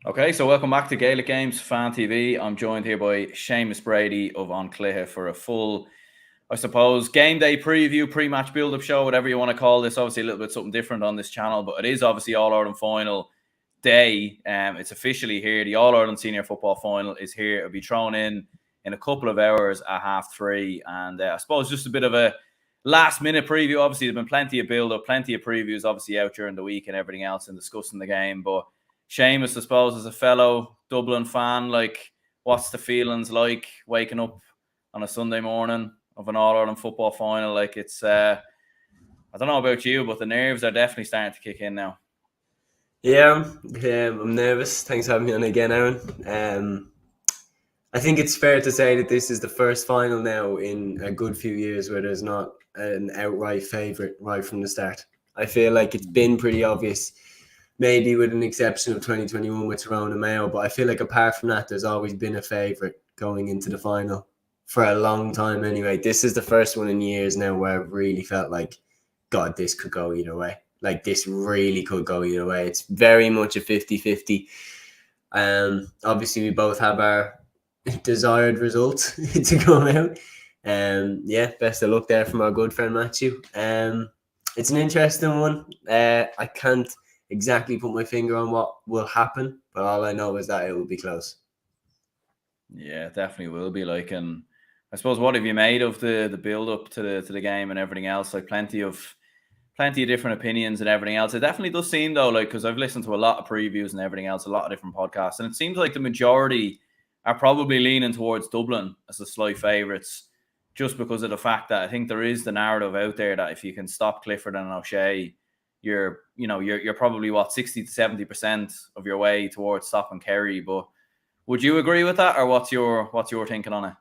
Okay, so welcome back to Gaelic Games Fan TV. I'm joined here by Seamus Brady of An Cluiche for a full, I suppose, game day preview, pre-match build-up show, whatever you want to call this. Obviously, a little bit something different on this channel, but it is obviously All-Ireland final day. It's officially here. The All-Ireland Senior Football Final is here. It'll be thrown in a couple of hours at 3:30, and I suppose just a bit of a last-minute preview. Obviously, there's been plenty of build-up, plenty of previews, obviously out during the week and everything else, and discussing the game, but Seamus, I suppose, as a fellow Dublin fan, like, what's the feelings like waking up on a Sunday morning of an All-Ireland football final? Like, it's, I don't know about you, but the nerves are definitely starting to kick in now. Yeah, I'm nervous. Thanks for having me on again, Aaron. I think it's fair to say that this is the first final now in a good few years where there's not an outright favourite right from the start. I feel like it's been pretty obvious, maybe with an exception of 2021 with Tyrone and Mayo, but I feel like apart from that, there's always been a favourite going into the final for a long time anyway. This is the first one in years now where I've really felt like, God, this could go either way. Like, this really could go either way. It's very much a 50-50. Obviously, we both have our desired result to come out. Yeah, best of luck there from our good friend Matthew. It's an interesting one. I can't exactly put my finger on what will happen, but all I know is that it will be close. Yeah, it definitely will be. Like, and I suppose, what have you made of the build up to the game and everything else? Like, plenty of different opinions and everything else. It definitely does seem, though, like, because I've listened to a lot of previews and everything else, a lot of different podcasts, and it seems like the majority are probably leaning towards Dublin as the slight favourites, just because of the fact that I think there is the narrative out there that if you can stop Clifford and O'Shea, you're probably 60 to 70% of your way towards stopping Kerry. But would you agree with that, or what's your thinking on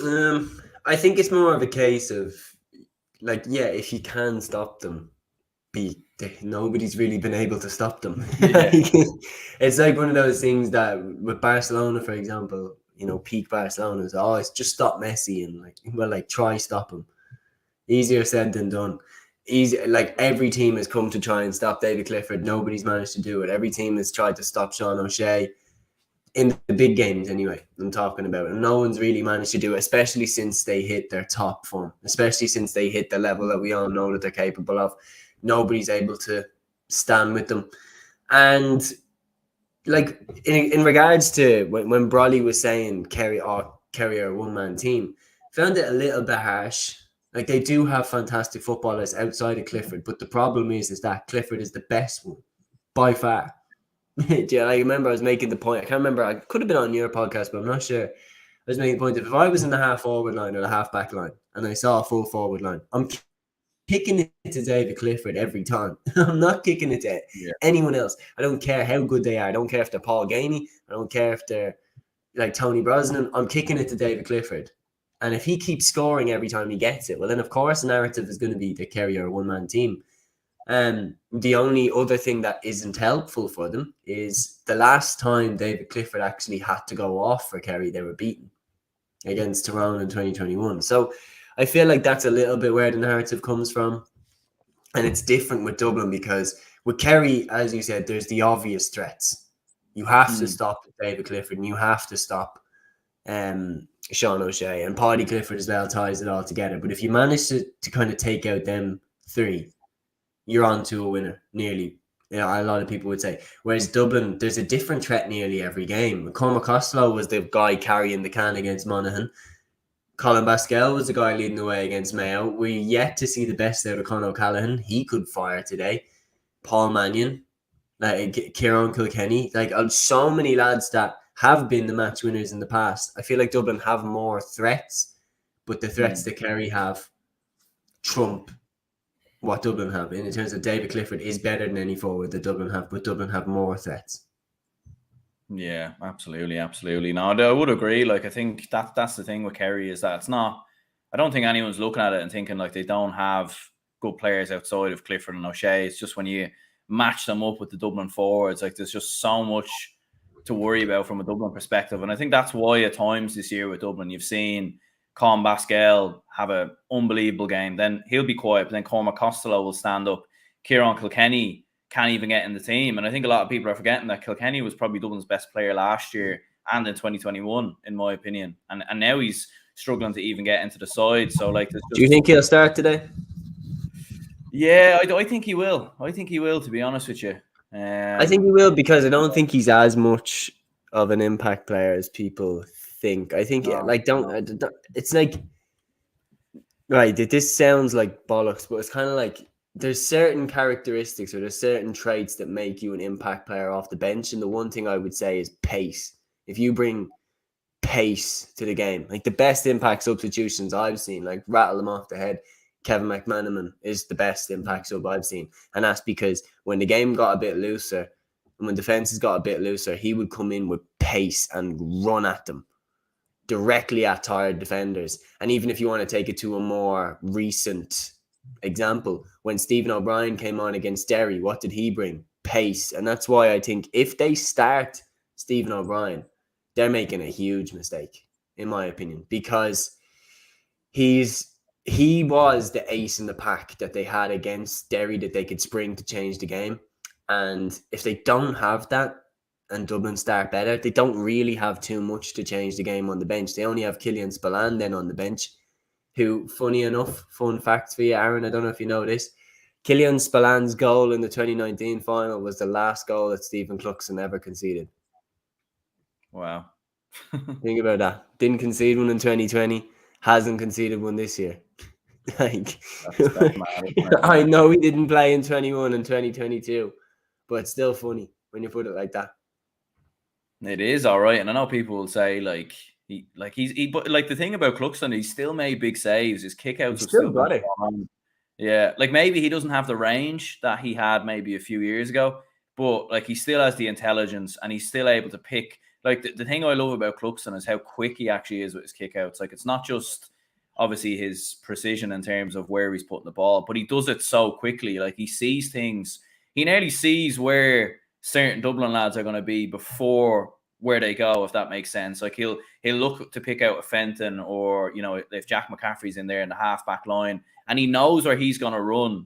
it? I think it's more of a case of, like, yeah, if you can stop them, nobody's really been able to stop them. Yeah. It's like one of those things that with Barcelona, for example, peak Barcelona is always just stop Messi and try stop him. Easier said than done. Easy, like, every team has come to try and stop David Clifford. Nobody's managed to do it. Every team has tried to stop Sean O'Shea in the big games anyway, I'm talking about. And no one's really managed to do it, especially since they hit their top form, especially since they hit the level that we all know that they're capable of. Nobody's able to stand with them. And, like, in regards to when Brolly was saying Kerry are a one-man team, found it a little bit harsh. Like, they do have fantastic footballers outside of Clifford, but the problem is that Clifford is the best one by far. Yeah, I remember I was making the point. I can't remember. I could have been on your podcast, but I'm not sure. I was making the point that if I was in the half forward line or the half back line and I saw a full forward line, I'm kicking it to David Clifford every time. I'm not kicking it to anyone else. I don't care how good they are. I don't care if they're Paul Gainey. I don't care if they're like Tony Brosnan. I'm kicking it to David Clifford. And if he keeps scoring every time he gets it, well, then, of course, the narrative is going to be the Kerry are a one-man team. The only other thing that isn't helpful for them is the last time David Clifford actually had to go off for Kerry, they were beaten against Tyrone in 2021. So I feel like that's a little bit where the narrative comes from. And it's different with Dublin because with Kerry, as you said, there's the obvious threats. You have to stop David Clifford and you have to stop Sean O'Shea, and Paddy Clifford as well ties it all together. But if you manage to kind of take out them three, you're on to a winner, nearly. A lot of people would say. Whereas Dublin, there's a different threat nearly every game. Cormac Costello was the guy carrying the can against Monaghan. Colin Baskell was the guy leading the way against Mayo. We're yet to see the best out of Conor O'Callaghan. He could fire today. Paul Mannion, Kieran Kilkenny, so many lads that have been the match winners in the past. I feel like Dublin have more threats, but the threats that Kerry have trump what Dublin have. In terms of David Clifford is better than any forward that Dublin have, but Dublin have more threats. Yeah, absolutely. No, I would agree. Like, I think that's the thing with Kerry is that it's not. I don't think anyone's looking at it and thinking like they don't have good players outside of Clifford and O'Shea. It's just when you match them up with the Dublin forwards, like, there's just so much to worry about from a Dublin perspective. And I think that's why at times this year with Dublin, you've seen Colin Baskell have an unbelievable game. Then he'll be quiet, but then Cormac Costello will stand up. Kieran Kilkenny can't even get in the team. And I think a lot of people are forgetting that Kilkenny was probably Dublin's best player last year and in 2021, in my opinion. And now he's struggling to even get into the side. So, like, do you think he'll start today? Yeah, I think he will. I think he will, to be honest with you. I think he will, because I don't think he's as much of an impact player as people think. I think it's like, right, this sounds like bollocks, but it's kind of like there's certain characteristics or there's certain traits that make you an impact player off the bench. And the one thing I would say is pace. If you bring pace to the game, like the best impact substitutions I've seen, like rattle them off the head, Kevin McManaman is the best impact sub I've seen. And that's because when the game got a bit looser and when defenses got a bit looser, he would come in with pace and run at them, directly at tired defenders. And even if you want to take it to a more recent example, when Stephen O'Brien came on against Derry, what did he bring? Pace. And that's why I think if they start Stephen O'Brien, they're making a huge mistake, in my opinion, because he was the ace in the pack that they had against Derry that they could spring to change the game. And if they don't have that and Dublin start better, they don't really have too much to change the game on the bench. They only have Killian Spillane then on the bench, who, funny enough, fun fact for you, Aaron, I don't know if you know this, Killian Spillane's goal in the 2019 final was the last goal that Stephen Cluxton ever conceded. Wow. Think about that. Didn't concede one in 2020, hasn't conceded one this year. Like, that's mad. I know he didn't play in 21 and 2022, but it's still funny when you put it like that. It is all right, and I know people will say but the thing about Cluxton, he still made big saves. His kickouts have still got it. Yeah, like maybe he doesn't have the range that he had maybe a few years ago, but like he still has the intelligence and he's still able to pick. Like the thing I love about Cluxton is how quick he actually is with his kickouts. Like it's not just obviously his precision in terms of where he's putting the ball, but he does it so quickly. Like he sees things. He nearly sees where certain Dublin lads are going to be before where they go, if that makes sense. Like he'll look to pick out a Fenton, or if Jack McCaffrey's in there in the half back line, and he knows where he's going to run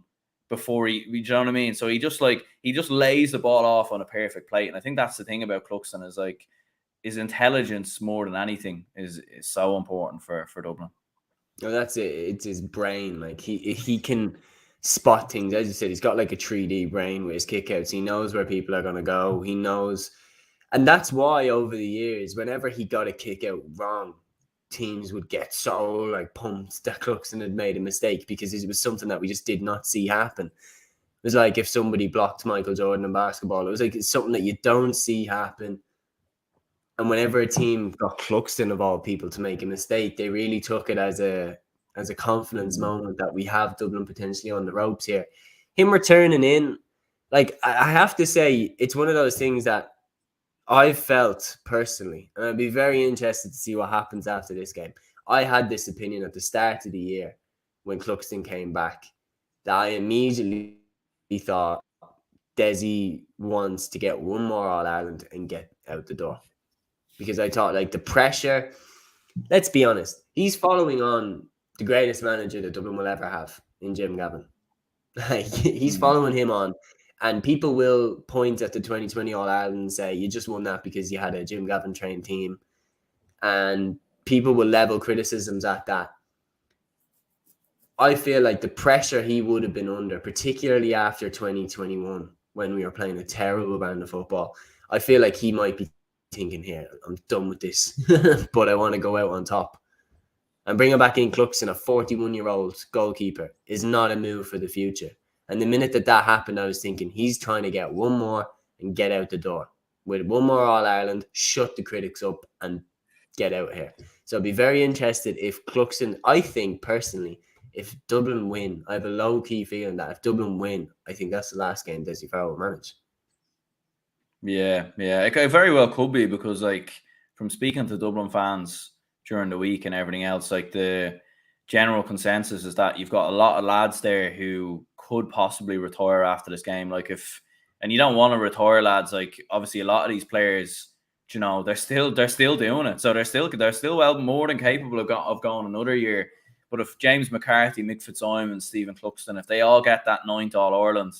before you know what I mean. So he just lays the ball off on a perfect plate, and I think that's the thing about Cluxton is like his intelligence more than anything is so important for Dublin. No, that's it. It's his brain. Like he can spot things. As you said, he's got like a 3D brain with his kickouts. He knows where people are going to go. He knows. And that's why over the years, whenever he got a kick out wrong, teams would get so like pumped that Cluxton had made a mistake, because it was something that we just did not see happen. It was like if somebody blocked Michael Jordan in basketball. It was like it's something that you don't see happen. And whenever a team got Cluxton of all people to make a mistake, they really took it as a confidence moment that we have Dublin potentially on the ropes here. Him returning in, like I have to say, it's one of those things that I've felt personally, and I'd be very interested to see what happens after this game. I had this opinion at the start of the year when Cluxton came back that I immediately thought Desi wants to get one more All-Ireland and get out the door. Because I thought, like, the pressure, let's be honest, he's following on the greatest manager that Dublin will ever have in Jim Gavin. Like, he's following him on. And people will point at the 2020 All-Ireland and say, you just won that because you had a Jim Gavin trained team. And people will level criticisms at that. I feel like the pressure he would have been under, particularly after 2021, when we were playing a terrible brand of football, I feel like he might be thinking, here, I'm done with this, but I want to go out on top. And bringing back in Cluxton, a 41-year-old goalkeeper, is not a move for the future. And the minute that happened, I was thinking, he's trying to get one more and get out the door. With one more All-Ireland, shut the critics up and get out here. So I'd be very interested if Cluxton, I think personally, if Dublin win, I have a low-key feeling that if Dublin win, I think that's the last game Dessie Farrell will manage. Yeah. It very well could be, because like from speaking to Dublin fans during the week and everything else, like the general consensus is that you've got a lot of lads there who could possibly retire after this game. Like and you don't want to retire lads. Like obviously a lot of these players, they're still doing it. So they're still well more than capable of going another year. But if James McCarthy, Mick Fitzsimons, Stephen Cluxton, if they all get that 9th All-Ireland,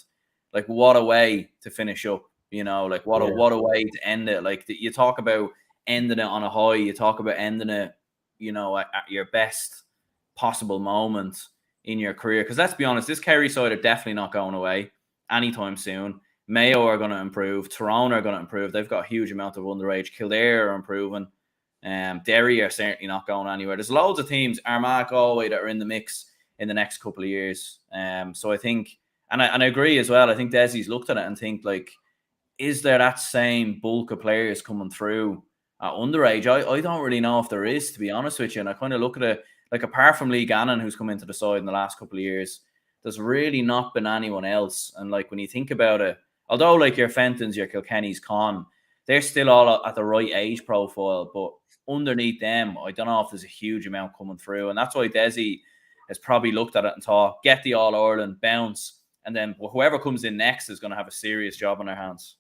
like what a way to finish up. Like what a way to end it. Like you talk about ending it on a high. You talk about ending it, at your best possible moment in your career. Because let's be honest, this Kerry side are definitely not going away anytime soon. Mayo are going to improve. Tyrone are going to improve. They've got a huge amount of underage. Kildare are improving. Derry are certainly not going anywhere. There's loads of teams, Armagh, Galway, that are in the mix in the next couple of years. So I think, and I agree as well. I think Desi's looked at it and think, like, is there that same bulk of players coming through at underage? I don't really know if there is, to be honest with you. And I kind of look at it, like, apart from Lee Gannon, who's come into the side in the last couple of years, there's really not been anyone else. And, like, when you think about it, although, like, your Fentons, your Kilkennys, Con, they're still all at the right age profile, but underneath them, I don't know if there's a huge amount coming through. And that's why Desi has probably looked at it and thought, get the All-Ireland, bounce, and then whoever comes in next is going to have a serious job on their hands.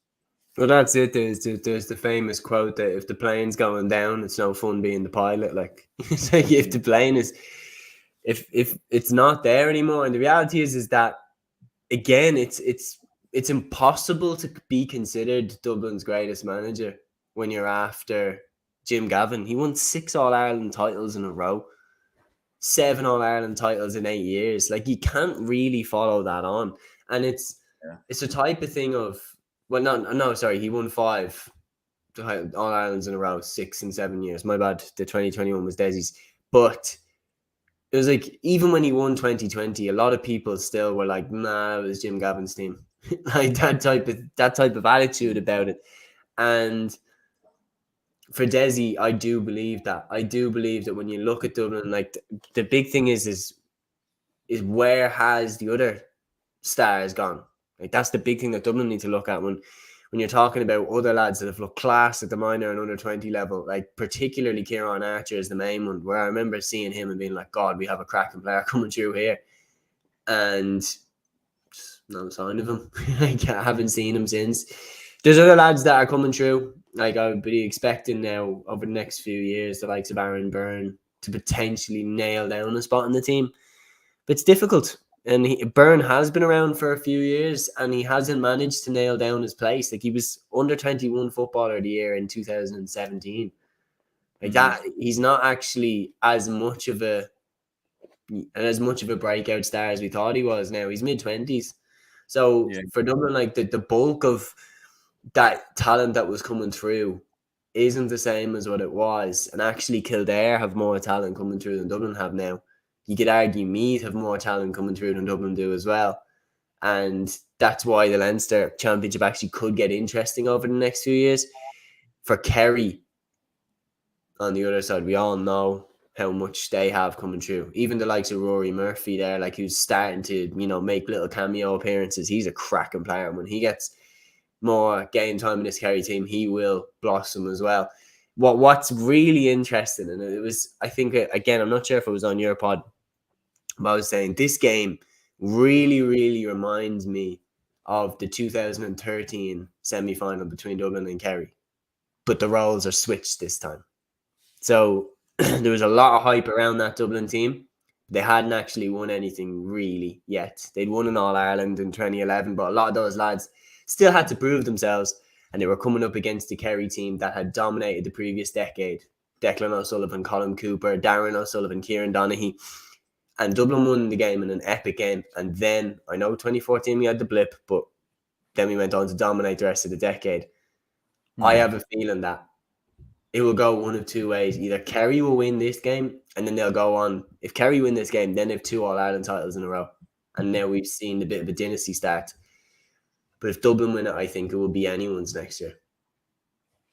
Well, that's it. There's the famous quote that if the plane's going down, it's no fun being the pilot. Like, it's like if the plane is, if it's not there anymore, and the reality is that, again, it's impossible to be considered Dublin's greatest manager when you're after Jim Gavin. He won 6 All-Ireland titles in a row, 7 All-Ireland titles in 8 years. Like, you can't really follow that on. And it's a type of thing of, well, no, sorry, he won 5 All-Irelands in a row, 6 and 7 years. My bad, the 2021 was Desi's. But it was like, even when he won 2020, a lot of people still were like, nah, it was Jim Gavin's team. Like that type of attitude about it. And for Desi, I do believe that. I do believe that when you look at Dublin, like the big thing is where has the other stars gone? Like that's the big thing that Dublin need to look at when you're talking about other lads that have looked class at the minor and under 20 level. Like particularly Kieran Archer is the main one, where I remember seeing him and being like, God, we have a cracking player coming through here, and no sign of him. Like, I haven't seen him since. There's other lads that are coming through. Like I would be expecting now over the next few years, the likes of Aaron Byrne to potentially nail down a spot in the team. But it's difficult. And Byrne has been around for a few years and he hasn't managed to nail down his place. Like he was under 21 footballer of the year in 2017. Like that, he's not actually as much of a breakout star as we thought he was now. He's mid-20s. So for Dublin, like the bulk of that talent that was coming through isn't the same as what it was. And actually Kildare have more talent coming through than Dublin have now. You could argue Meath have more talent coming through than Dublin do as well. And that's why the Leinster Championship actually could get interesting over the next few years. For Kerry, on the other side, we all know how much they have coming through. Even the likes of Rory Murphy there, like who's starting to, make little cameo appearances. He's a cracking player. When he gets more game time in this Kerry team, he will blossom as well. What's really interesting, and it was, I think, again, I'm not sure if it was on your pod, but I was saying this game really, really reminds me of the 2013 semi-final between Dublin and Kerry. But the roles are switched this time. So there was a lot of hype around that Dublin team. They hadn't actually won anything really yet. They'd won an All-Ireland in 2011, but a lot of those lads still had to prove themselves, and they were coming up against the Kerry team that had dominated the previous decade. Declan O'Sullivan, Colin Cooper, Darren O'Sullivan, Kieran Donaghy. And Dublin won the game in an epic game. And then, I know 2014 we had the blip, but then we went on to dominate the rest of the decade. I have a feeling that it will go one of two ways. Either Kerry will win this game, and then they'll go on. If Kerry win this game, then they have 2 All-Ireland titles in a row. And now we've seen a bit of a dynasty start. But if Dublin win it, I think it will be anyone's next year.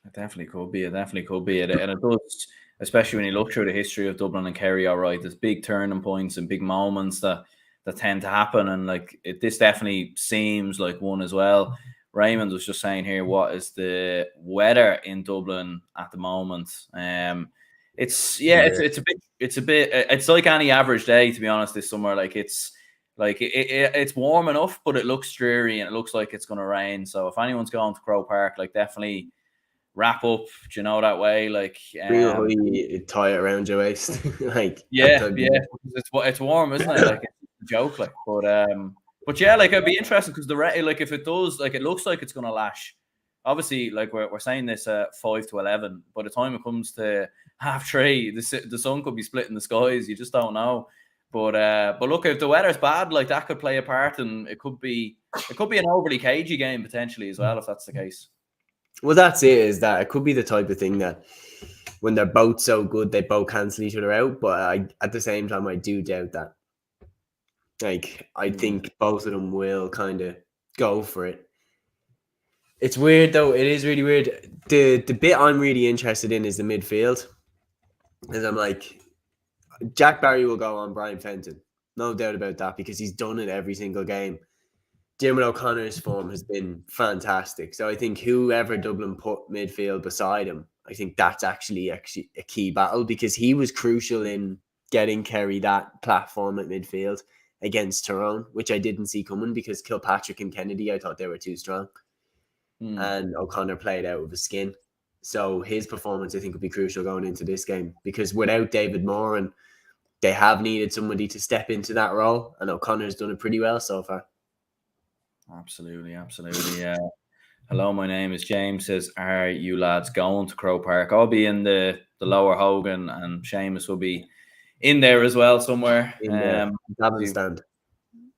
It definitely could be. And it does, especially when you look through the history of Dublin and Kerry, all right, there's big turning points and big moments that tend to happen. And this definitely seems like one as well. Raymond was just saying here, what is the weather in Dublin at the moment? It's like any average day, to be honest, this summer. Like it's warm enough, but it looks dreary and it looks like it's going to rain. So if anyone's going to Croke Park, like definitely wrap up, that way. Like tie it around your waist. It's warm, isn't it? Like it's a joke, like. But But yeah, like it'd be interesting because like if it does, like it looks like it's gonna lash. Obviously, like we're saying this 5 to 11. By the time it comes to half three, the sun could be splitting the skies. You just don't know. But look, if the weather's bad, like that could play a part, and it could be an overly cagey game potentially as well if that's the case. Well, that's it. Is that it could be the type of thing that when they're both so good, they both cancel each other out. But at the same time, I do doubt that. Like, I think both of them will kind of go for it. It's weird though. It is really weird. The bit I'm really interested in is the midfield. Because I'm like, Jack Barry will go on Brian Fenton. No doubt about that, because he's done it every single game. Diarmuid O'Connor's form has been fantastic. So I think whoever Dublin put midfield beside him, I think that's actually a key battle, because he was crucial in getting Kerry that platform at midfield against Tyrone, which I didn't see coming because Kilpatrick and Kennedy, I thought they were too strong. And O'Connor played out of his skin. So his performance, I think, will be crucial going into this game, because without David Moore, and they have needed somebody to step into that role, and O'Connor's done it pretty well so far. Absolutely. Yeah. Hello, my name is James. Says, are you lads going to Croke Park? I'll be in the lower Hogan, and Seamus will be in there as well somewhere. In the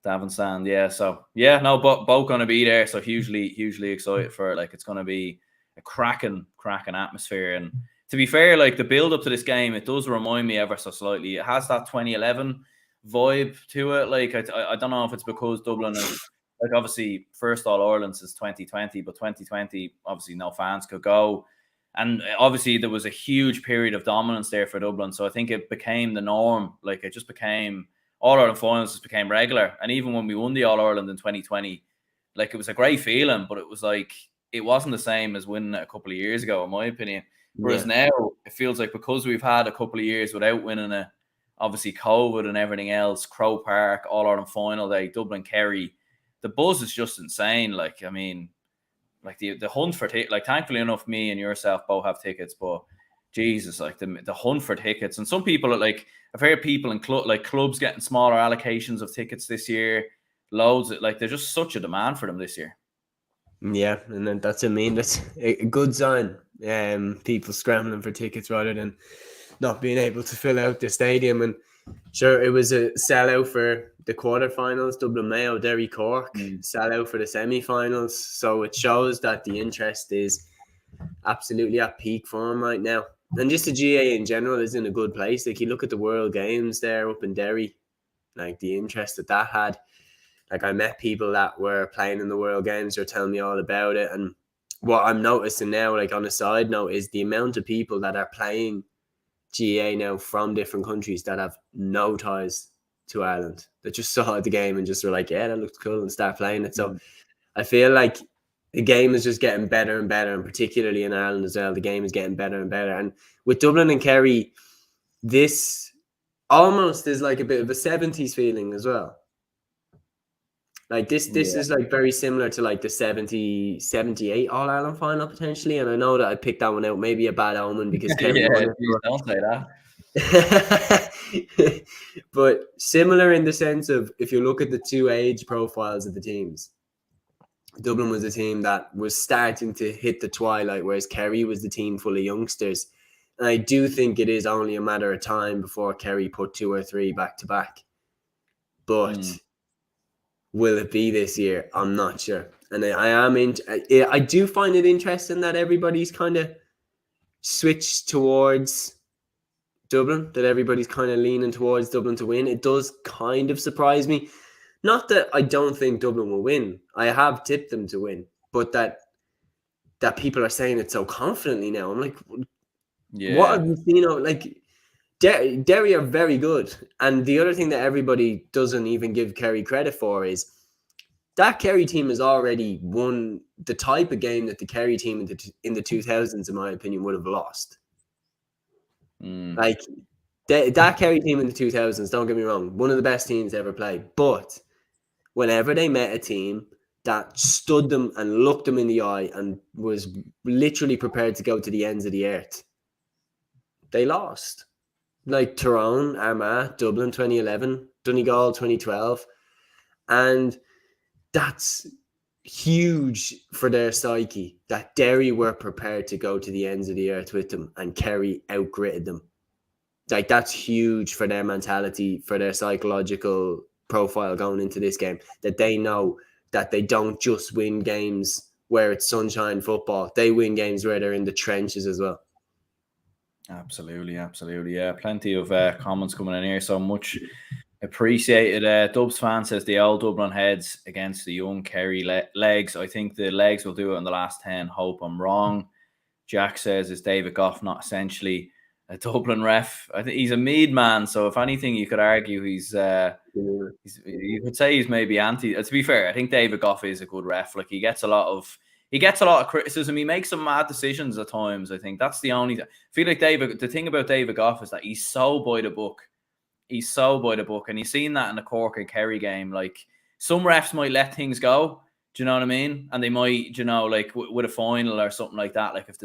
Davin stand. Yeah. So yeah, no, but both going to be there. So hugely excited for it. Like it's going to be a cracking atmosphere. And to be fair, like the build up to this game, it does remind me ever so slightly. It has that 2011 vibe to it. Like I don't know if it's because Dublin is, like, obviously first All-Ireland since 2020, but 2020 obviously no fans could go, and obviously there was a huge period of dominance there for Dublin. So I think it became the norm. Like it just became All-Ireland finals just became regular. And even when we won the All-Ireland in 2020, like it was a great feeling, but it was like it wasn't the same as winning it a couple of years ago, in my opinion. Whereas now it feels like, because we've had a couple of years without winning it, obviously COVID and everything else, Croke Park, All-Ireland final day, Dublin Kerry, the buzz is just insane. Like, I mean, like the hunt for tickets, like thankfully enough, me and yourself both have tickets, but Jesus, like the hunt for tickets. And some people are like, I've heard people in clubs getting smaller allocations of tickets this year, loads of, like, there's just such a demand for them this year. Yeah, and then that's a good sign. People scrambling for tickets rather than not being able to fill out the stadium. And sure, it was a sellout for the quarterfinals, Dublin Mayo, Derry Cork, sellout for the semi-finals. So it shows that the interest is absolutely at peak form right now. And just the GA in general is in a good place. Like, you look at the World Games there up in Derry, like the interest that had. Like, I met people that were playing in the World Games, or telling me all about it. And what I'm noticing now, like on a side note, is the amount of people that are playing GA now from different countries that have no ties to Ireland, that just saw the game and just were like, yeah, that looks cool, and start playing it. So I feel like the game is just getting better and better, and particularly in Ireland as well, the game is getting better and better. And with Dublin and Kerry, this almost is like a bit of a 70s feeling as well. Like this is like very similar to like the 70, 78 All-Ireland final potentially. And I know that I picked that one out, maybe a bad omen, because Kerry won it. Don't say that. But similar in the sense of, if you look at the two age profiles of the teams, Dublin was a team that was starting to hit the twilight, whereas Kerry was the team full of youngsters. And I do think it is only a matter of time before Kerry put 2 or 3 back to back. But will it be this year? I'm not sure. And I do find it interesting that everybody's kind of switched towards Dublin, that everybody's kind of leaning towards Dublin to win. It does kind of surprise me. Not that I don't think Dublin will win. I have tipped them to win, but that people are saying it so confidently now. I'm like, what have you seen? Like, Derry are very good. And the other thing that everybody doesn't even give Kerry credit for is that Kerry team has already won the type of game that the Kerry team in the 2000s, in my opinion, would have lost. Like, that Kerry team in the 2000s, don't get me wrong, one of the best teams ever played. But whenever they met a team that stood them and looked them in the eye and was literally prepared to go to the ends of the earth, they lost. Like Tyrone, Armagh, Dublin 2011, Donegal 2012. And that's huge for their psyche, that Derry were prepared to go to the ends of the earth with them and Kerry outgritted them. Like, that's huge for their mentality, for their psychological profile going into this game, that they know that they don't just win games where it's sunshine football. They win games where they're in the trenches as well. Absolutely. Yeah, plenty of comments coming in here. So much appreciated. Dubs fan says the old Dublin heads against the young Kerry legs. I think the legs will do it in the last 10. Hope I'm wrong. Jack says, is David Goff not essentially a Dublin ref? I think he's a Mead man. So if anything, you could argue he's you could say he's maybe anti. To be fair, I think David Goff is a good ref. Like, he gets a lot of criticism. He makes some mad decisions at times. I think that's the only. I feel like the thing about David Goff is that he's so by the book. He's so by the book, and you've seen that in the Cork and Kerry game. Like, some refs might let things go. Do you know what I mean? And they might, like with a final or something like that. Like, if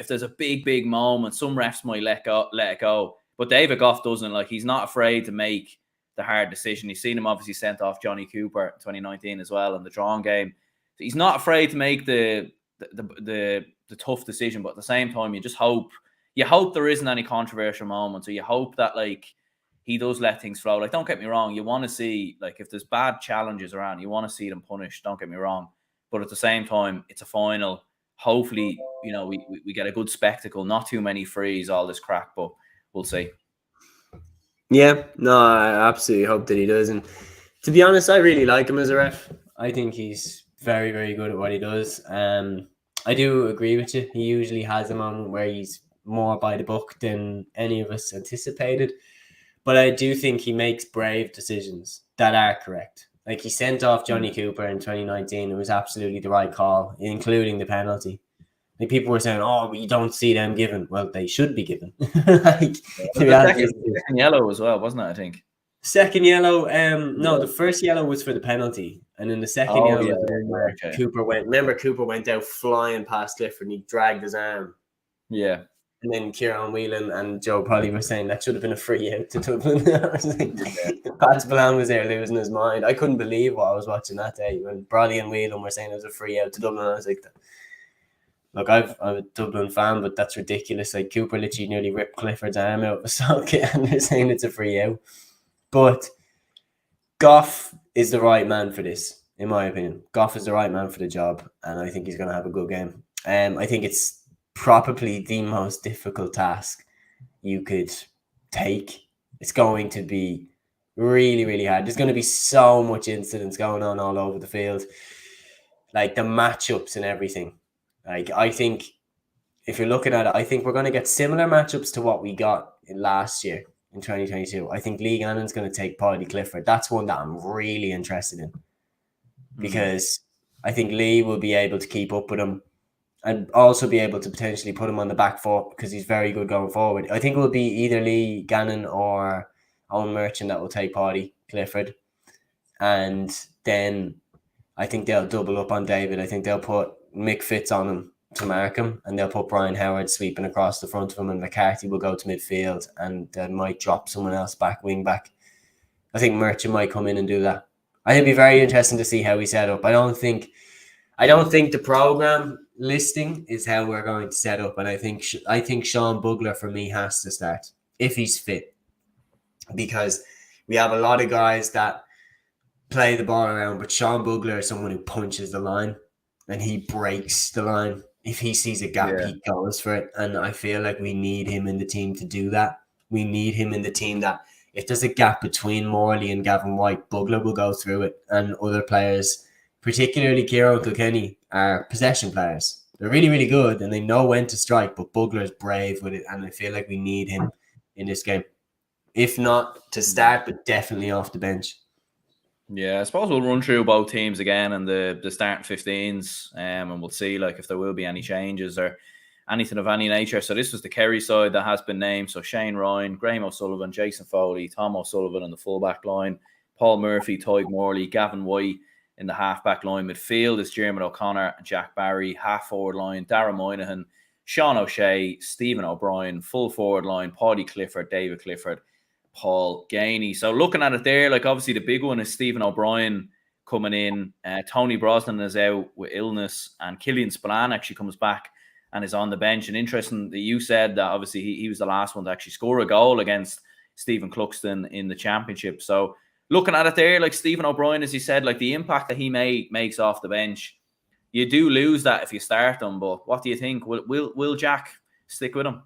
there's a big moment, some refs might let it go. But David Goff doesn't. Like, he's not afraid to make the hard decision. You've seen him obviously sent off Johnny Cooper in 2019 as well in the drawn game. So he's not afraid to make the tough decision. But at the same time, you hope there isn't any controversial moments, or you hope that, like, he does let things flow. Like, don't get me wrong, you want to see, like, if there's bad challenges around, you want to see them punished. Don't get me wrong. But at the same time, it's a final. Hopefully, we get a good spectacle, not too many frees, all this crack, but we'll see. Yeah, no, I absolutely hope that he does. And to be honest, I really like him as a ref. I think he's very, very good at what he does. I do agree with you. He usually has a moment where he's more by the book than any of us anticipated. But I do think he makes brave decisions that are correct. Like, he sent off Johnny Cooper in 2019. It was absolutely the right call, including the penalty. Like, people were saying, oh, you don't see them given. Well, they should be given. Like, second yellow as well, wasn't it, I think? Second yellow. No, the first yellow was for the penalty. And then the second yellow was where Cooper went. Remember, Cooper went out flying past Clifford and he dragged his arm. Yeah. And then Kieran Whelan and Joe probably were saying that should have been a free out to Dublin. Pat Spillane was there losing his mind. I couldn't believe what I was watching that day when Bradley and Whelan were saying it was a free out to Dublin. I was like, look, I'm a Dublin fan, but that's ridiculous. Like, Cooper literally nearly ripped Clifford's arm out of a socket and they're saying it's a free out. But Goff is the right man for this, in my opinion. Goff is the right man for the job, and I think he's going to have a good game. I think it's probably the most difficult task you could take. It's going to be really, really hard. There's going to be so much incidents going on all over the field, like the matchups and everything. Like, I think if you're looking at it, I think we're going to get similar matchups to what we got in last year in 2022. I think Lee Gannon's going to take Paddy Clifford. That's one that I'm really interested in, because I think Lee will be able to keep up with him and also be able to potentially put him on the back foot because he's very good going forward. I think it will be either Lee Gannon or Owen Merchant that will take Paddy Clifford. And then I think they'll double up on David. I think they'll put Mick Fitz on him to mark him, and they'll put Brian Howard sweeping across the front of him, and McCarthy will go to midfield, and might drop someone else back, wing back. I think Merchant might come in and do that. I think it'd be very interesting to see how we set up. I don't think the program listing is how we're going to set up, and I think Sean Bugler for me has to start if he's fit, because we have a lot of guys that play the ball around, but Sean Bugler is someone who punches the line and he breaks the line. If he sees a gap, he goes for it, and I feel like we need him in the team to do that. We need him in the team that if there's a gap between Morley and Gavin White, Bugler will go through it, and other players, particularly Kieran Kilkenny, are possession players. They're really, really good and they know when to strike, but Bugler's brave with it, and I feel like we need him in this game. If not to start, but definitely off the bench. Yeah, I suppose we'll run through both teams again and the starting 15s, and we'll see like if there will be any changes or anything of any nature. So this was the Kerry side that has been named. So Shane Ryan, Graham O'Sullivan, Jason Foley, Tom O'Sullivan in the fullback line, Paul Murphy, Tyg Morley, Gavin White in the half-back line. Midfield is Jeremy O'Connor and Jack Barry. Half-forward line, Darragh Moynihan, Sean O'Shea, Stephen O'Brien. Full forward line, Paddy Clifford, David Clifford, Paul Gainey. So looking at it there, like obviously the big one is Stephen O'Brien coming in. Tony Brosnan is out with illness, and Killian Spillane actually comes back and is on the bench. And interesting that you said that obviously he was the last one to actually score a goal against Stephen Cluxton in the championship. So looking at it there, like Stephen O'Brien, as you said, like the impact that he makes off the bench, you do lose that if you start him. But what do you think? Will Jack stick with him?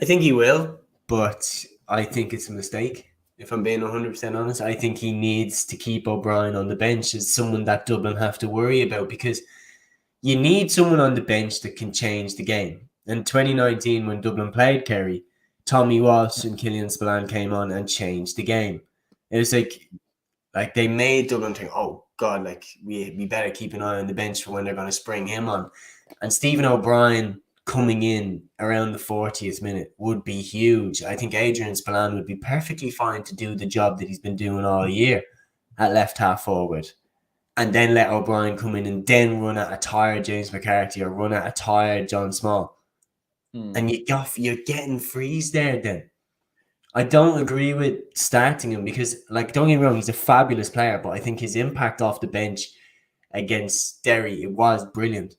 I think he will, but I think it's a mistake. If I'm being 100% honest, I think he needs to keep O'Brien on the bench as someone that Dublin have to worry about, because you need someone on the bench that can change the game. In 2019, when Dublin played Kerry, Tommy Walsh and Killian Spillane came on and changed the game. It was like they made Dublin think, oh God, like we better keep an eye on the bench for when they're going to spring him on. And Stephen O'Brien coming in around the 40th minute would be huge. I think Adrian Spillane would be perfectly fine to do the job that he's been doing all year at left half forward. And then let O'Brien come in and then run at a tired James McCarthy or run at a tired John Small. And you're getting freeze there then. I don't agree with starting him because, like, don't get me wrong, he's a fabulous player, but I think his impact off the bench against Derry, it was brilliant.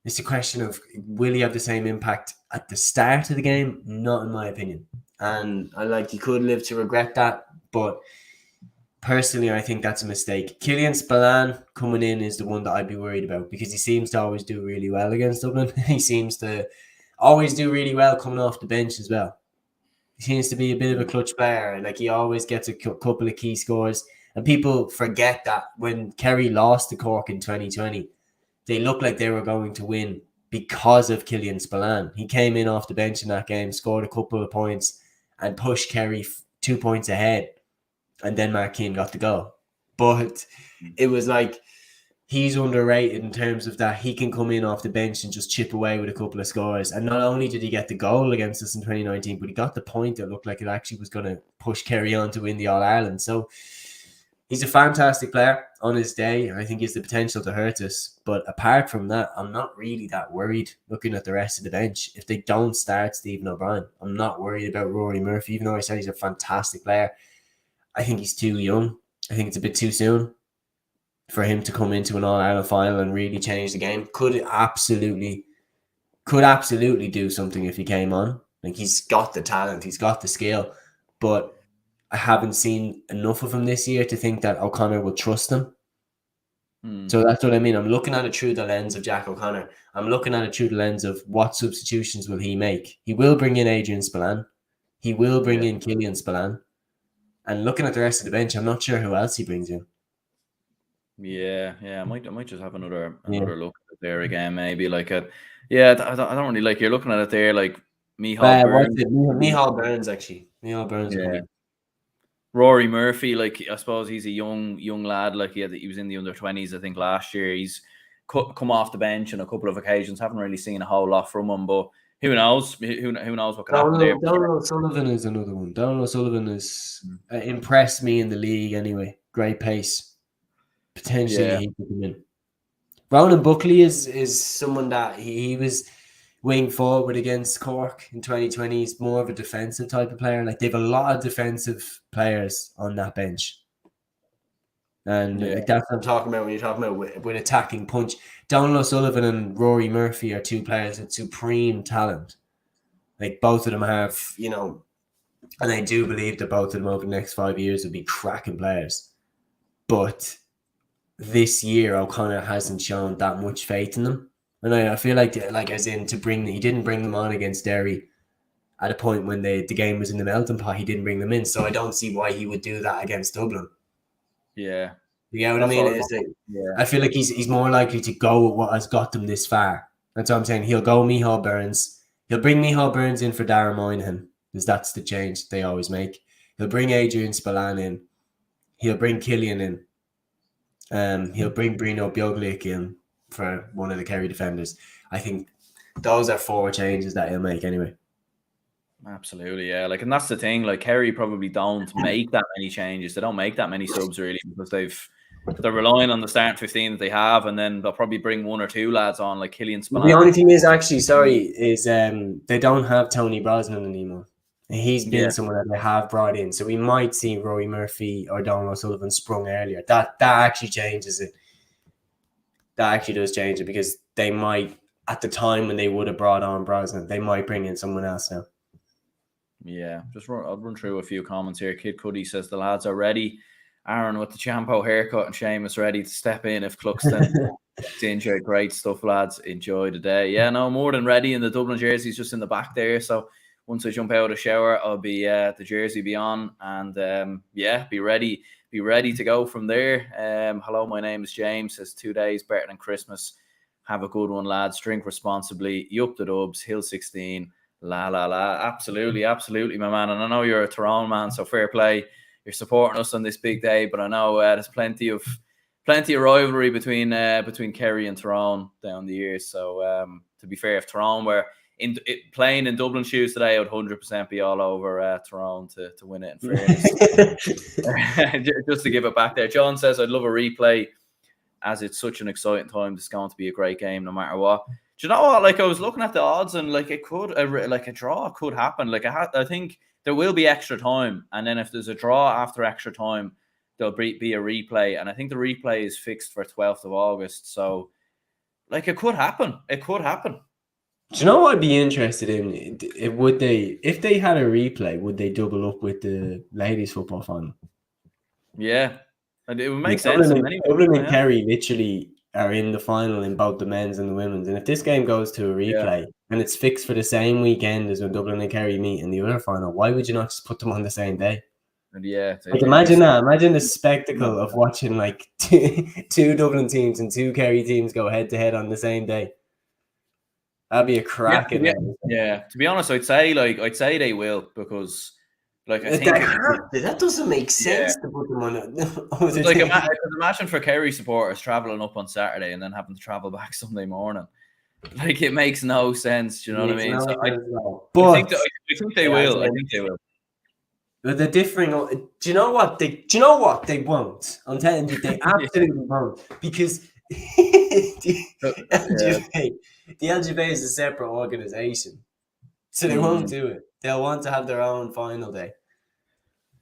It's a question of, will he have the same impact at the start of the game? Not in my opinion. And he could live to regret that, but personally, I think that's a mistake. Killian Spillane coming in is the one that I'd be worried about because he seems to always do really well against Dublin. He seems to always do really well coming off the bench as well. He seems to be a bit of a clutch player. Like, he always gets a couple of key scores. And people forget that when Kerry lost to Cork in 2020, they looked like they were going to win because of Killian Spillane. He came in off the bench in that game, scored a couple of points and pushed Kerry 2 points ahead. And then Mark Keane got the goal. But it was like, he's underrated in terms of that he can come in off the bench and just chip away with a couple of scores. And not only did he get the goal against us in 2019, but he got the point that looked like it actually was going to push Kerry on to win the All-Ireland. So he's a fantastic player on his day. I think he has the potential to hurt us. But apart from that, I'm not really that worried looking at the rest of the bench. If they don't start Stephen O'Brien, I'm not worried about Rory Murphy, even though I said he's a fantastic player. I think he's too young. I think it's a bit too soon for him to come into an All-Ireland final and really change the game. Could absolutely do something if he came on. Like, he's got the talent, he's got the skill, but I haven't seen enough of him this year to think that O'Connor will trust him. So that's what I mean. I'm looking at it through the lens of Jack O'Connor. I'm looking at it through the lens of what substitutions will he make. He will bring in Adrian Spillane. He will bring in Killian Spillane. And looking at the rest of the bench, I'm not sure who else he brings in. Yeah. I might just have another look at it there again, maybe like a. Yeah, I don't really like. You're looking at it there, like Micheál Burns. Micheál Burns, actually. Micheál Burns. Yeah. Rory Murphy, like, I suppose he's a young lad. Like, he was in the under-20s, I think, last year. He's come off the bench on a couple of occasions. Haven't really seen a whole lot from him, but who knows? Who knows what can happen there? Donald Sullivan is another one. Donald Sullivan has impressed me in the league anyway. Great pace. Potentially he could come in. Ronan Buckley is someone that he was wing forward against Cork in 2020. He's more of a defensive type of player. Like, they have a lot of defensive players on that bench. And like, that's what I'm talking about when you're talking about with attacking punch. Donald O'Sullivan and Rory Murphy are two players with supreme talent. Like, both of them have, and I do believe that both of them over the next 5 years will be cracking players. But this year, O'Connor hasn't shown that much faith in them. And I feel like as in he didn't bring them on against Derry at a point when the game was in the melting pot. He didn't bring them in. So I don't see why he would do that against Dublin. Yeah. You know what I mean? I feel like he's more likely to go with what has got them this far. That's what I'm saying. He'll go Micheál Burns. He'll bring Micheál Burns in for Darren Moynihan, because that's the change they always make. He'll bring Adrian Spillane in. He'll bring Killian in. He'll bring Bruno Bjoglik in for one of the Kerry defenders. I think those are 4 changes that he'll make anyway. Absolutely, yeah. Like, and that's the thing. Like, Kerry probably don't make that many changes. They don't make that many subs really, because they're relying on the starting 15 that they have, and then they'll probably bring 1 or 2 lads on, like Killian Spillane. The only thing is, actually, they don't have Tony Brosnan anymore. And he's been someone that they have brought in. So we might see Rory Murphy or Donald O'Sullivan sprung earlier. That actually changes it. That actually does change it, because they might, at the time when they would have brought on Brosnan, they might bring in someone else now. Yeah, I'll run through a few comments here. Kid Cuddy says the lads are ready. Aaron with the Champo haircut and Seamus ready to step in if Cluxton gets injured. Great stuff, lads. Enjoy the day. Yeah, no, more than ready. In the Dublin jersey's just in the back there. So once I jump out of the shower, I'll be the jersey be on, and be ready. Be ready to go from there. Hello, my name is James. Says 2 days better than Christmas. Have a good one, lads. Drink responsibly. Yup the dubs. Hill 16. La la la. Absolutely, my man. And I know you're a Tyrone man, so fair play. You're supporting us on this big day, but I know there's plenty of rivalry between Kerry and Tyrone down the years. So to be fair, if Tyrone were playing in Dublin shoes today, I would 100% be all over Tyrone to win it, in fairness. Just to give it back there. John says, I'd love a replay, as it's such an exciting time. It's going to be a great game no matter what. Do you know what? Like, I was looking at the odds, and like it could, like a draw could happen. Like I think there will be extra time, and then if there's a draw after extra time, there'll be a replay, and I think the replay is fixed for 12th of August. So, like, it could happen. It could happen. Do you know what I'd be interested in? Would they, if they had a replay, would they double up with the ladies' football final? Yeah, it would make sense. Dublin and Kerry literally are in the final in both the men's and the women's. And if this game goes to a replay and it's fixed for the same weekend as when Dublin and Kerry meet in the other final, why would you not just put them on the same day? And like, imagine that. Imagine the spectacle of watching like two Dublin teams and two Kerry teams go head to head on the same day. That'd be a cracking. Yeah, to be honest, I'd say they will, because like I think that doesn't make sense to put them on it. Like imagine for Kerry supporters traveling up on Saturday and then having to travel back Sunday morning. Like, it makes no sense. Do you know what I mean? So I think they will. I think they will. But the differing. Do you know what they won't? I'm telling you, they absolutely won't, because the LGB is a separate organization, so they won't do it. They'll want to have their own final day.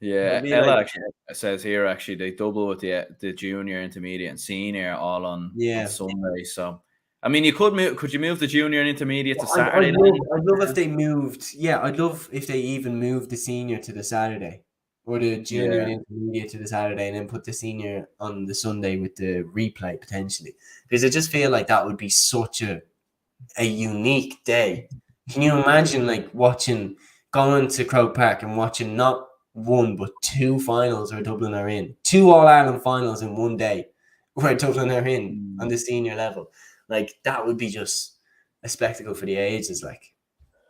Yeah, Ella actually says here, actually they double with the junior, intermediate, and senior all on Sunday. So, I mean, could you move the junior and intermediate to Saturday? I'd love if they moved. Yeah, I'd love if they even moved the senior to the Saturday, or the junior and intermediate to the Saturday, and then put the senior on the Sunday with the replay potentially. Because I just feel like that would be such a unique day. Can you imagine like going to Croke Park and watching not one but two finals where Dublin are in, two All-Ireland finals in one day where Dublin are in on the senior level? Like, that would be just a spectacle for the ages. Like,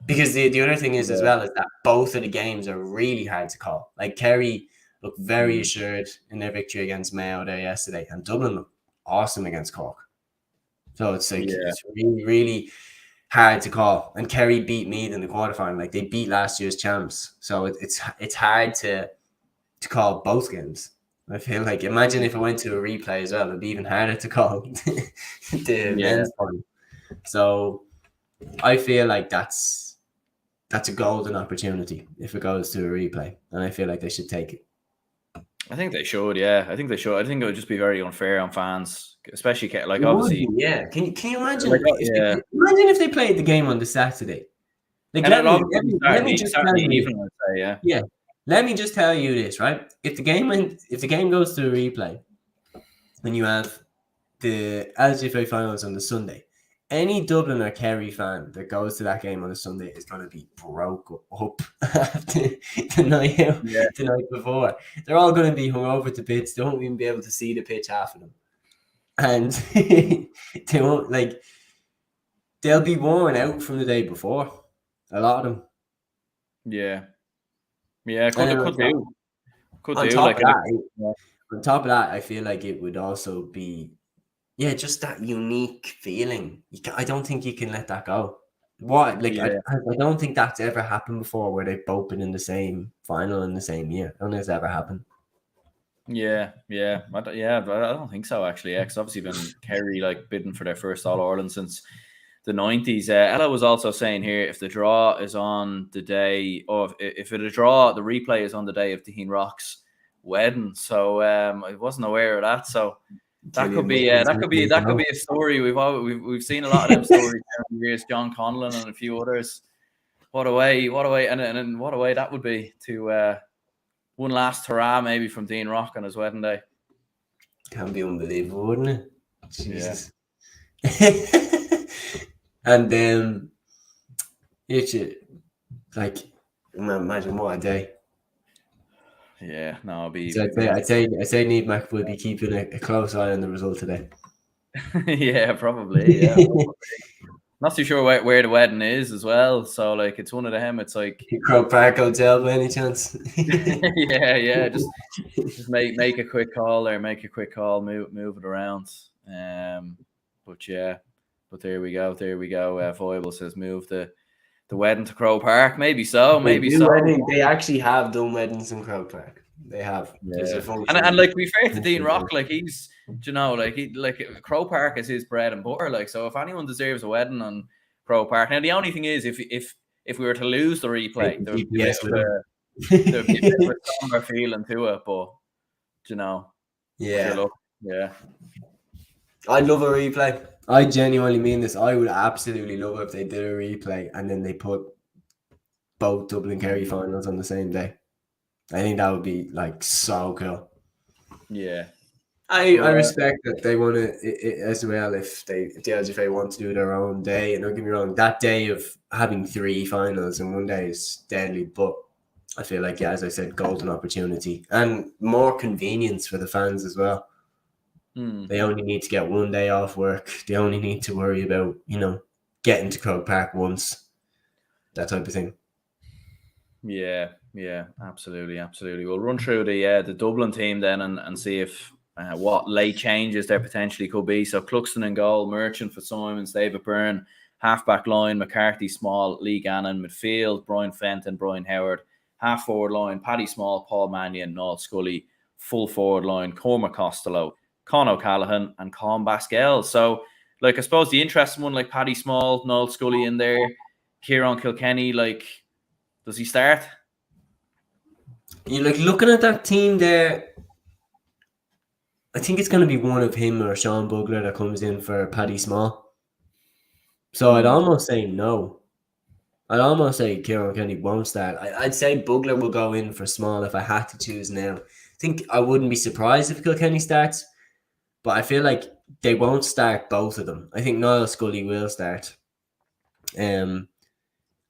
because the other thing is as well is that both of the games are really hard to call. Like, Kerry looked very assured in their victory against Mayo there yesterday, and Dublin looked awesome against Cork. So it's like it's really, really hard to call. And Kerry beat Meath in the quarterfinal. Like, they beat last year's champs. So it's hard to call both games. I feel like, imagine if it went to a replay as well, it'd be even harder to call the men's final. So I feel like that's a golden opportunity if it goes to a replay, and I feel like they should take it. I think they should. Yeah, I think they should. I think it would just be very unfair on fans, especially like obviously. Yeah, can you imagine? Like, imagine if they played the game on the Saturday. Like, let me just tell you. Yeah. Let me just tell you this, right? If the game goes to a replay, and you have the LGFA finals on the Sunday, any Dublin or Kerry fan that goes to that game on a Sunday is going to be broke up after the night before. They're all going to be hungover to bits. They won't even be able to see the pitch, half of them, and they won't they'll be worn out from the day before. A lot of them. Yeah. Yeah, could do. On top of that, I feel like it would also be, just that unique feeling. I don't think you can let that go. I don't think that's ever happened before, where they've both been in the same final in the same year. I don't think it's ever happened. Yeah, but I don't think so, actually. Yeah, because obviously been Kerry like bidding for their first All-Ireland since the 90s. Ella was also saying here, if the draw is on the day of, if it a draw, the replay is on the day of Dean Rock's wedding. So I wasn't aware of that. So that could be a story. We've seen a lot of them stories over the years. John Conlon and a few others. What a way, and what a way that would be to one last hurrah maybe from Dean Rock on his wedding day. Can be unbelievable, wouldn't it? Jesus. Yeah. And then it's like, imagine what a day. Yeah, no, it'll be. So I'd say Niamh Mac will be keeping a close eye on the result today. Yeah, probably. Yeah, not too sure where the wedding is as well. So like, it's one of them. It's like Croke Park Hotel by any chance? yeah. Just make a quick call there. Make a quick call. Move it around. But yeah. But there we go. Voyable says move the wedding to Croke Park. Maybe so. They actually have done weddings in Croke Park. They have. Yeah. And like, to be fair to Dean Rock, like he's, Croke Park is his bread and butter. Like, so if anyone deserves a wedding on Croke Park, now the only thing is if we were to lose the replay, there'd be a bit of a somber feeling to it. But yeah. I'd love a replay. I genuinely mean this. I would absolutely love it if they did a replay and then they put both Dublin Kerry finals on the same day. I think that would be like so cool. Yeah. I respect that they want to as well. If the LGFA want to do their own day, and don't get me wrong, that day of having 3 finals in one day is deadly. But I feel like, as I said, golden opportunity and more convenience for the fans as well. They only need to get one day off work. They only need to worry about, getting to Croke Park once. That type of thing. Yeah, absolutely. We'll run through the Dublin team then and see if what late changes there potentially could be. So Cluxton in goal, Merchant, Fitzsimons, David Byrne, half-back line, McCarthy, Small, Lee Gannon, midfield, Brian Fenton, Brian Howard, half-forward line, Paddy Small, Paul Mannion, Noel Scully, full forward line, Cormac Costello, Con O'Callaghan and Con Basquel. So, like, I suppose the interesting one, like Paddy Small, Noel Scully in there, Kieran Kilkenny, like, does he start? You like looking at that team there. I think it's going to be one of him or Sean Bugler that comes in for Paddy Small. So I'd almost say no. I'd almost say Kieran Kilkenny won't start. I'd say Bugler will go in for Small if I had to choose now. I think I wouldn't be surprised if Kilkenny starts. But I feel like they won't start both of them. I think Noel Scully will start. And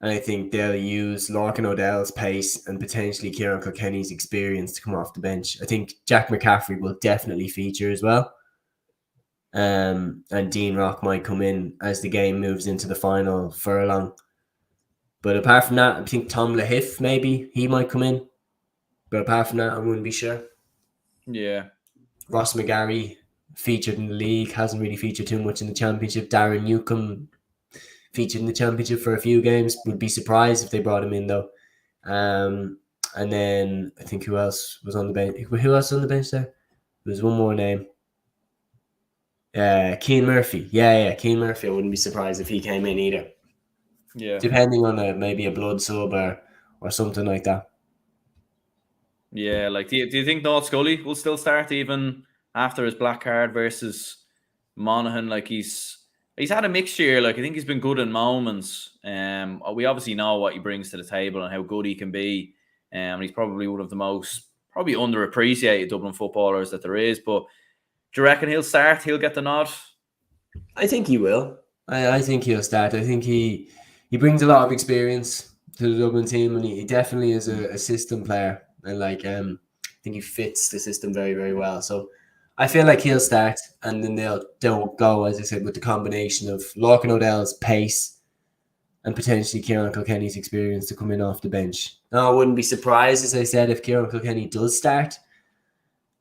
I think they'll use Larkin O'Dell's pace and potentially Kieran Kilkenny's experience to come off the bench. I think Jack McCaffrey will definitely feature as well. And Dean Rock might come in as the game moves into the final furlong. But apart from that, I think Tom Lahiff, maybe, he might come in. But apart from that, I wouldn't be sure. Yeah. Ross McGarry featured in the league, hasn't really featured too much in the championship. Darren Newcombe featured in the championship for a few games. Would be surprised if they brought him in though. And then I think who else was on the bench? Who else was on the bench there? There's one more name. Keane Murphy. Yeah, Keane Murphy. I wouldn't be surprised if he came in either. Yeah. Depending on maybe a blood sub or something like that. Yeah, like do you think Noel Scully will still start even after his black card versus Monaghan? Like he's had a mixture. Like I think he's been good in moments. We obviously know what he brings to the table and how good he can be. He's probably one of the most underappreciated Dublin footballers that there is. But do you reckon he'll start? He'll get the nod? I think he will. I think he'll start. I think he brings a lot of experience to the Dublin team, and he definitely is a system player. And I think he fits the system very, very well. So I feel like he'll start, and then they'll go, as I said, with the combination of Larkin O'Dell's pace and potentially Kieran Kilkenny's experience to come in off the bench. Now, I wouldn't be surprised, as I said, if Kieran Kilkenny does start.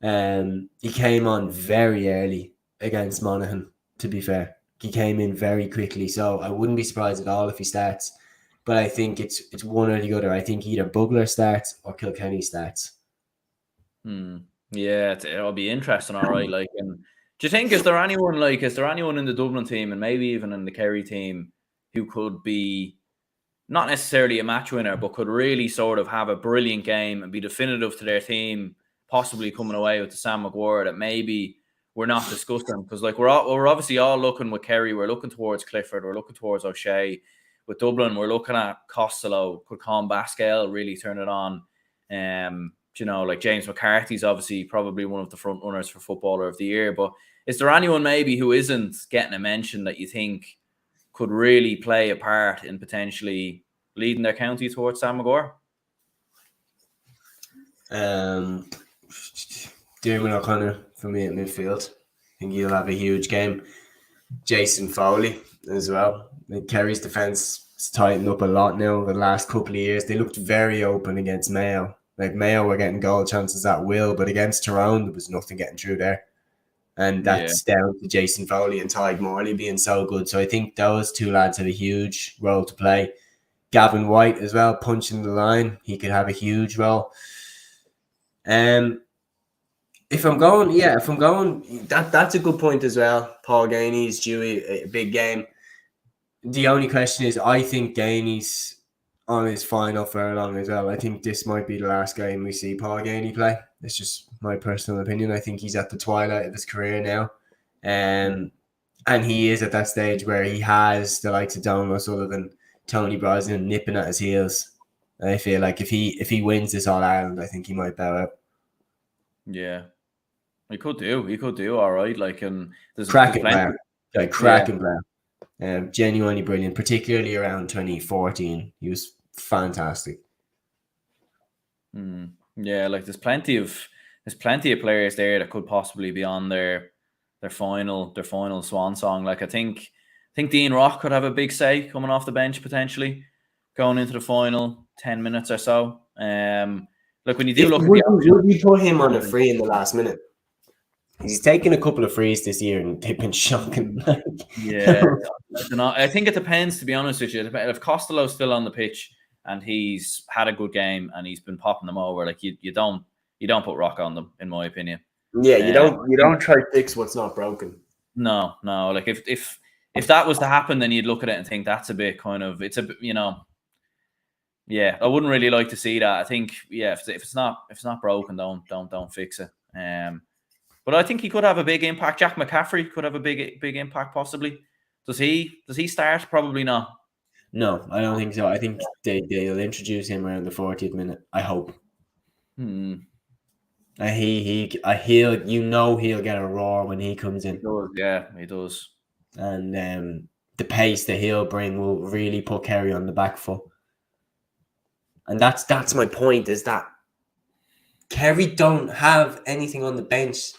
He came on very early against Monaghan, to be fair. He came in very quickly, so I wouldn't be surprised at all if he starts. But I think it's one or the other. I think either Bugler starts or Kilkenny starts. Yeah, it'll be interesting, all right. Like, and Do you think is there anyone in the Dublin team and maybe even in the Kerry team who could be not necessarily a match winner, but could really sort of have a brilliant game and be definitive to their team, possibly coming away with the Sam Maguire that maybe we're not discussing? Because like we're obviously all looking with Kerry, we're looking towards Clifford, we're looking towards O'Shea. With Dublin, we're looking at Costello, could Con Basquel really turn it on? Like James McCarthy's obviously probably one of the front runners for Footballer of the Year. But is there anyone maybe who isn't getting a mention that you think could really play a part in potentially leading their county towards Sam Maguire? Dermot O'Connor for me at midfield. I think he'll have a huge game. Jason Foley as well. Kerry's defence has tightened up a lot now over the last couple of years. They looked very open against Mayo. Like Mayo were getting goal chances at will, but against Tyrone there was nothing getting through there. And that's down to Jason Foley and Tyg Morley being so good. So I think those two lads have a huge role to play. Gavin White as well, punching the line. He could have a huge role. If I'm going, that's a good point as well. Paul Gainey's due a big game. The only question is, I think Gainey's on his final furlong as well. I think this might be the last game we see Paul Gainey play. It's just my personal opinion. I think he's at the twilight of his career now. And he is at that stage where he has the likes of Donald O'Sullivan, Tony Brosnan nipping at his heels. And I feel like if he wins this All-Ireland, I think he might bow out. Yeah. He could do all right. Like, there's cracking player. Cracking player. Genuinely brilliant, particularly around 2014. He was fantastic. Yeah, like there's plenty of players there that could possibly be on their final swan song. Like I think Dean Rock could have a big say coming off the bench potentially, going into the final 10 minutes or so. Like when you do would you put him on a free in the last minute? He's taken a couple of frees this year and they've been shocking. Yeah, I think it depends, to be honest with you. If Costello's still on the pitch and he's had a good game and he's been popping them over, like you don't put Rock on them, in my opinion. Yeah, you don't try to fix what's not broken. No. Like if that was to happen, then you'd look at it and think that's a bit kind of, it's a bit, yeah, I wouldn't really like to see that. I think, if it's not broken, don't fix it. But I think he could have a big impact. Jack McCaffrey could have a big impact, possibly. Does he start? Probably not. No, I don't think so. I think they'll introduce him around the 40th minute. I hope. He'll get a roar when he comes in. He does, yeah, he does. And the pace that he'll bring will really put Kerry on the back foot. And that's my point, is that Kerry don't have anything on the bench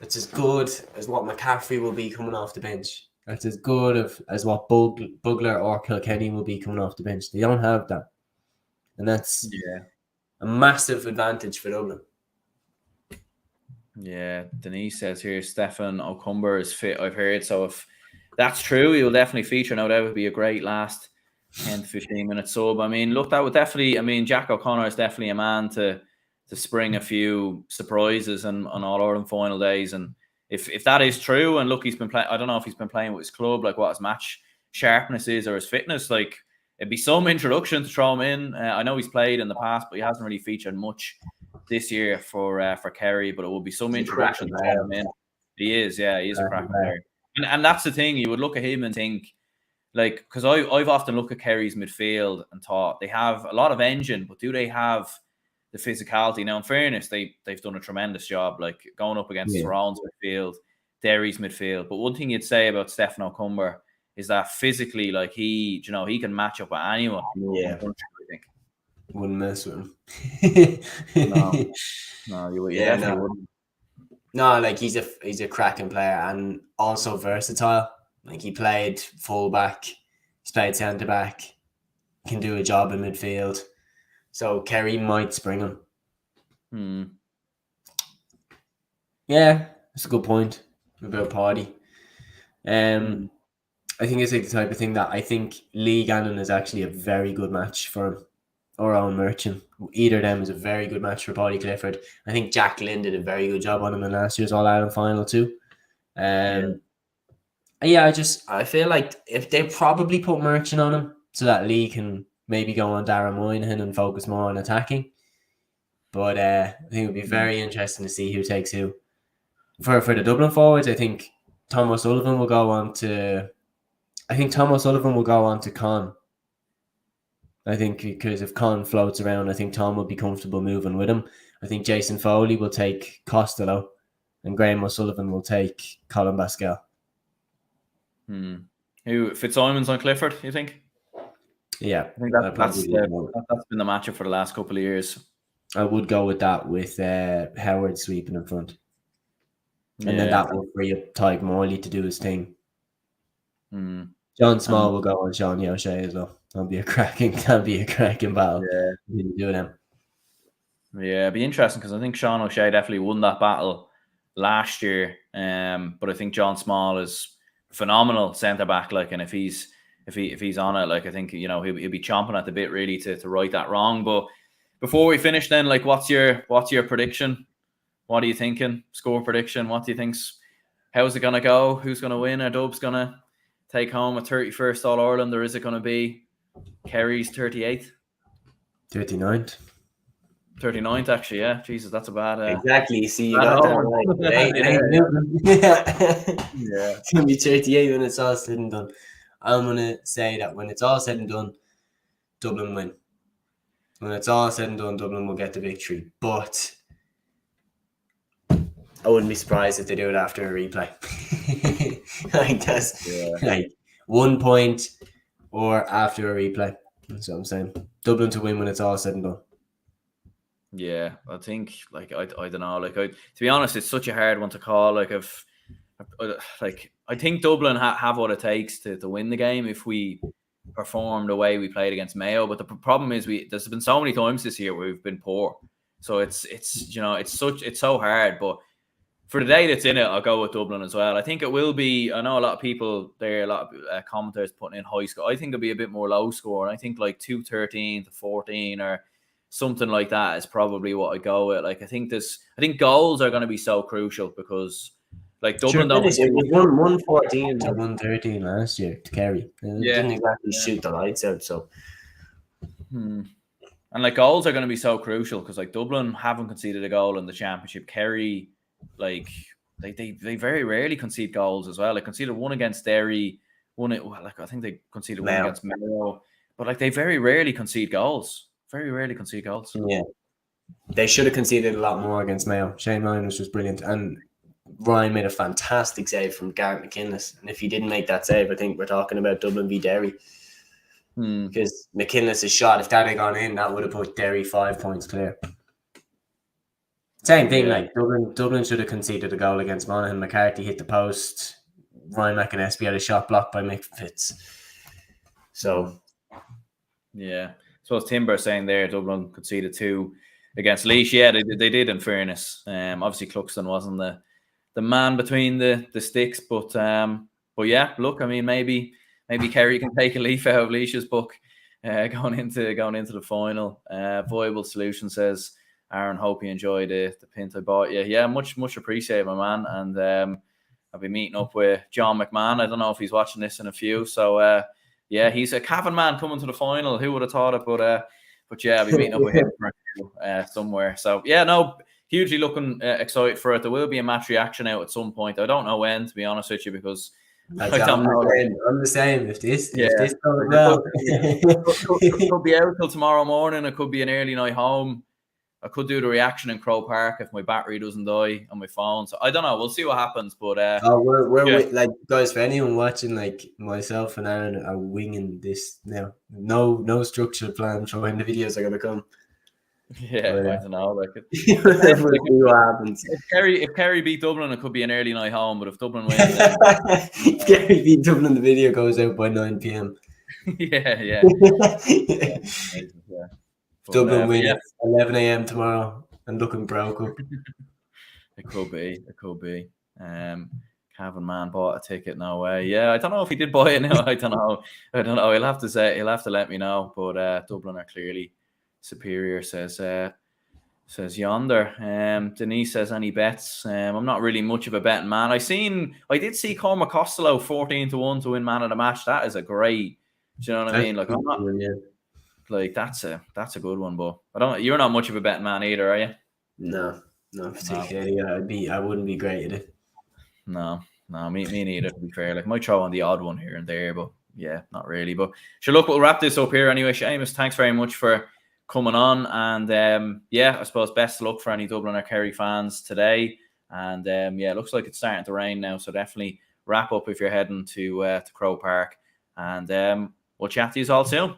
that's as good as what McCaffrey will be coming off the bench. That's as good as what Bugler or Kilkenny will be coming off the bench. They don't have that. And that's a massive advantage for Dublin. Yeah, Denise says here, Stefan O'Cumber is fit, I've heard. So if that's true, he will definitely feature. No, that would be a great last 10 to 15 minute sub. I mean, look, that would definitely, Jack O'Connor is definitely a man to spring a few surprises on All-Ireland final days. And if that is true, and look, he's been playing, I don't know if he's been playing with his club, like what his match sharpness is or his fitness, like it'd be some introduction to throw him in. I know he's played in the past, but he hasn't really featured much this year for Kerry, but it will be some introduction to throw him in. He is a cracking player. And that's the thing, you would look at him and think, like, because I've often looked at Kerry's midfield and thought they have a lot of engine, but do they have the physicality? Now, in fairness, they've done a tremendous job, like going up against Tyrone's midfield, Derry's midfield. But one thing you'd say about Stefan O'Cumber is that physically, like he can match up with anyone. Yeah, I think. Wouldn't mess with him. No, you definitely wouldn't. No, like he's a cracking player and also versatile. Like he played fullback, he's played centre back, can do a job in midfield. So Kerry might spring him. Yeah, that's a good point about Paddy. I think it's like the type of thing that I think Lee Gannon is actually a very good match for him, or Owen Merchant. Either of them is a very good match for Paddy Clifford. I think Jack Lynn did a very good job on him in last year's All-Ireland final too. Yeah, I feel like if they probably put Merchant on him so that Lee can maybe go on Darren Moynihan and focus more on attacking. But I think it would be very interesting to see who takes who. For the Dublin forwards, I think Tom O'Sullivan will go on to. I think Tom O'Sullivan will go on to Con. I think because if Con floats around, I think Tom will be comfortable moving with him. I think Jason Foley will take Costello, and Graham O'Sullivan will take Colin Pascal. Who Fitzsimons on Clifford? You think? Yeah, I think that's been the matchup for the last couple of years. I would go with that with Howard sweeping in front. And then that will free up Tyke Morley to do his thing. John Small will go on Sean O'Shea as well. That'll be a cracking battle. Yeah. Do them. Yeah, it'd be interesting because I think Sean O'Shea definitely won that battle last year. But I think John Small is phenomenal centre back. Like, and if he's on it, like I think he'll be chomping at the bit really to right that wrong. But before we finish, then, like, what's your prediction? What are you thinking? Score prediction? What do you think's? How's it gonna go? Who's gonna win? Are Dubs gonna take home a 31st All Ireland, or is it gonna be Kerry's 38th? 39th. 39th, actually, yeah. Jesus, that's a bad. Exactly. See, you got that right. Yeah. It's gonna be 38 when it's all said and done. I'm gonna say that when it's all said and done, Dublin win. When it's all said and done, Dublin will get the victory. But I wouldn't be surprised if they do it after a replay. Like 1 point or after a replay. That's what I'm saying. Dublin to win when it's all said and done. Yeah, I think I don't know. Like, to be honest, it's such a hard one to call. Like, I think Dublin have what it takes to win the game if we perform the way we played against Mayo. But the problem is there's been so many times this year where we've been poor. So it's so hard. But for the day that's in it, I'll go with Dublin as well. I think it will be. I know a lot of people there, a lot of commentators putting in high score. I think it'll be a bit more low score. I think like 2-13 to 14 or something like that is probably what I go with. Like, I think goals are going to be so crucial because, like, Dublin don't. It was 114 to 113 last year to Kerry. Didn't exactly shoot the lights out. So, and like, goals are going to be so crucial because, like, Dublin haven't conceded a goal in the championship. Kerry, like, they very rarely concede goals as well. They conceded one against Derry, I think they conceded one against Mayo, but like, they very rarely concede goals. Very rarely concede goals. Yeah, they should have conceded a lot more against Mayo. Shane Ryan was just brilliant, and Ryan made a fantastic save from Garrett McKinless. And if he didn't make that save, I think we're talking about Dublin v Derry. Because McKinless' shot, if that had gone in, that would have put Derry 5 points clear. Same thing, like Dublin should have conceded a goal against Monaghan. McCarthy hit the post. Ryan McInnesby had a shot blocked by Mick Fitz. So, yeah. So as Timber saying there, Dublin conceded 2 against Laois. Yeah, they did, in fairness. Obviously Cluxton wasn't the man between the sticks, but yeah, look, I mean, maybe Kerry can take a leaf out of Laois's book going into the final. Viable Solution says, Aaron, hope you enjoyed the pint I bought you. Yeah, much appreciated, my man. And I'll be meeting up with John McMahon. I don't know if he's watching this in a few, so yeah, he's a Cavan man coming to the final. Who would have thought it? But yeah, I'll be meeting up with him somewhere. So yeah, no, hugely looking excited for it. There will be a match reaction out at some point. I don't know when, to be honest with you, because I don't know. I'm the same. If this goes well, it could be out till tomorrow morning. It could be an early night home. I could do the reaction in Crow Park if my battery doesn't die on my phone. So I don't know. We'll see what happens. But we're like, guys, for anyone watching, like myself and Aaron are winging this now. No structured plan for when the videos are gonna come. Yeah, but, I don't know. Like, we'll see what happens. If Kerry beat Dublin, it could be an early night home. But if Dublin wins, if Kerry beat Dublin, the video goes out by 9 p.m. Yeah. Dublin win at 11 a.m. tomorrow and looking broke up. It could be. Cavan man bought a ticket. No way. Yeah, I don't know if he did buy it now. I don't know. He'll have to let me know. But Dublin are clearly superior, says Says Yonder. Denise says, any bets? I'm not really much of a betting man. I did see Cormac Costello 14-1 to win man of the match. That is a great. Do you know what I mean? Like, I'm not like that's a good one, but you're not much of a betting man either, are you? No, not particularly. I wouldn't be great at it. No, me neither, to be fair. Like, I might throw on the odd one here and there, but yeah, not really. But sure, look, we'll wrap this up here anyway. Seamus, thanks very much for coming on, and I suppose best of luck for any Dublin or Kerry fans today. And it looks like it's starting to rain now, so definitely wrap up if you're heading to Croke Park. And we'll chat to you all soon.